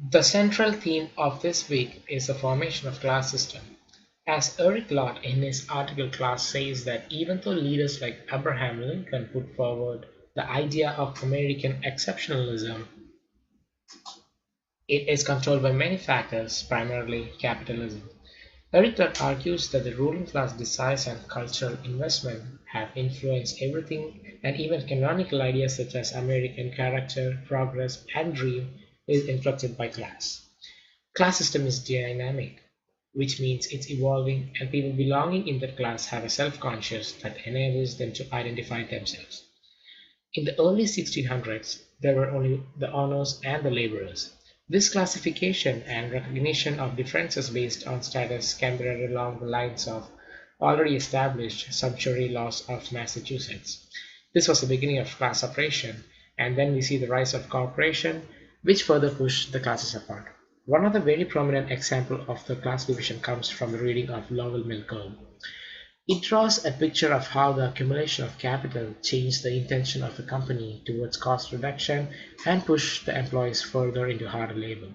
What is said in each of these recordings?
The central theme of this week is the formation of class system. As Eric Lott in his article Class says that even though leaders like Abraham Lincoln put forward the idea of American exceptionalism, it is controlled by many factors, primarily capitalism. Eric Lott argues that the ruling class desires and cultural investment have influenced everything, and even canonical ideas such as American character, progress, and dream is influenced by class. Class system is dynamic, which means it's evolving, and people belonging in that class have a self-conscious that enables them to identify themselves. In the early 1600s, there were only the owners and the laborers. This classification and recognition of differences based on status can be read along the lines of already established sumptuary laws of Massachusetts. This was the beginning of class separation, and then we see the rise of corporation, which further pushed the classes apart. One of the very prominent examples of the class division comes from the reading of Lowell Mill Code. It draws a picture of how the accumulation of capital changed the intention of the company towards cost reduction and pushed the employees further into harder labor.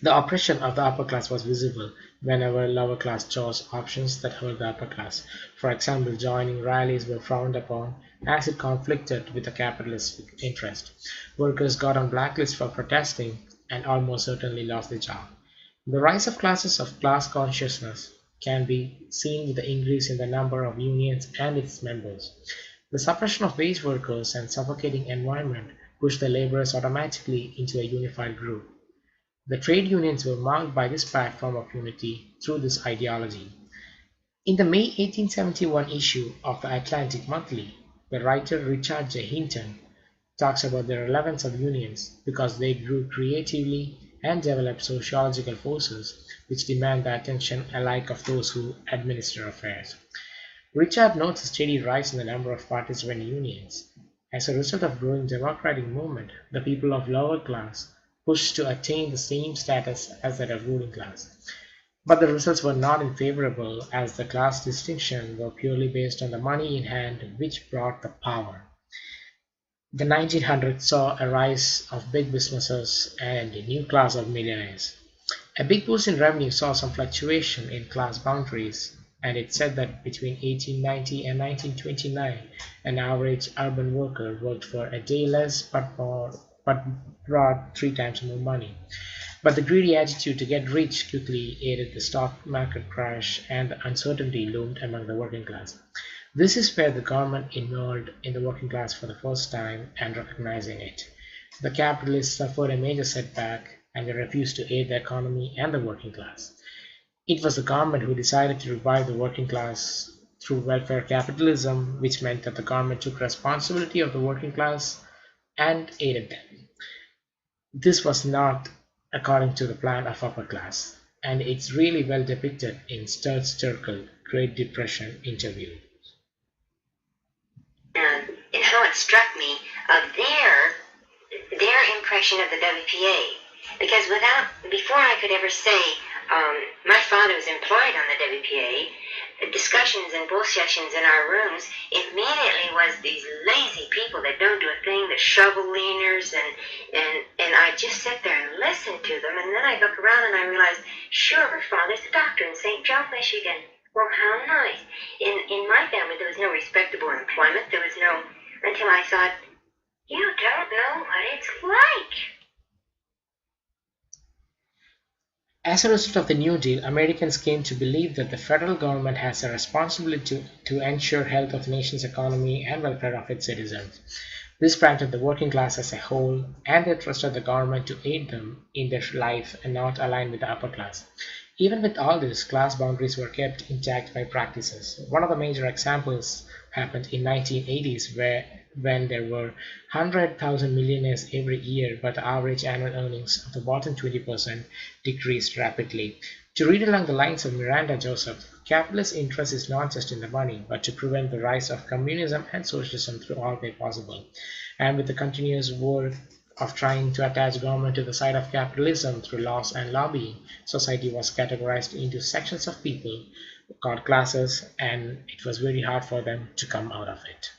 The oppression of the upper class was visible whenever lower class chose options that hurt the upper class. For example, joining rallies were frowned upon as it conflicted with the capitalist interest. Workers got on blacklists for protesting and almost certainly lost their job. The rise of classes of class consciousness can be seen with the increase in the number of unions and its members. The suppression of wage workers and suffocating environment pushed the laborers automatically into a unified group. The trade unions were marked by this platform of unity through this ideology. In the May 1871 issue of the Atlantic Monthly, the writer Richard J. Hinton talks about the relevance of unions because they grew creatively and developed sociological forces which demand the attention alike of those who administer affairs. Richard notes a steady rise in the number of participant unions. As a result of growing democratic movement, the people of lower class pushed to attain the same status as that of ruling class. But the results were not unfavorable as the class distinction were purely based on the money in hand which brought the power. The 1900s saw a rise of big businesses and a new class of millionaires. A big boost in revenue saw some fluctuation in class boundaries, and it said that between 1890 and 1929, an average urban worker worked for a day less but brought three times more money. But the greedy attitude to get rich quickly aided the stock market crash, and the uncertainty loomed among the working class. This is where the government involved in the working class for the first time and recognizing it. The capitalists suffered a major setback and they refused to aid the economy and the working class. It was the government who decided to revive the working class through welfare capitalism, which meant that the government took responsibility of the working class and aided them. This was not according to the plan of upper class, and it's really well depicted in Stuart Sterkel Great Depression interview. And how it struck me of their impression of the WPA, because before I could ever say my father was employed on the WPA, the discussions and bull sessions in our rooms immediately was these lazy people that don't do a thing, the shovel leaners, and I just sit there and listen to them, and then I look around and I realize, sure, her father's a doctor in St. Joe, Michigan. Well, how nice. In my family, there was no respectable employment. There was no, until I thought, you don't know what it's like. As a result of the New Deal, Americans came to believe that the federal government has a responsibility to ensure health of the nation's economy and welfare of its citizens. This prompted the working class as a whole, and they trusted the government to aid them in their life and not align with the upper class. Even with all this, class boundaries were kept intact by practices. One of the major examples happened in 1980s when there were 100,000 millionaires every year, but the average annual earnings of the bottom 20% decreased rapidly. To read along the lines of Miranda Joseph, capitalist interest is not just in the money, but to prevent the rise of communism and socialism through all way possible. And with the continuous work of trying to attach government to the side of capitalism through laws and lobbying, society was categorized into sections of people called classes, and it was very hard for them to come out of it.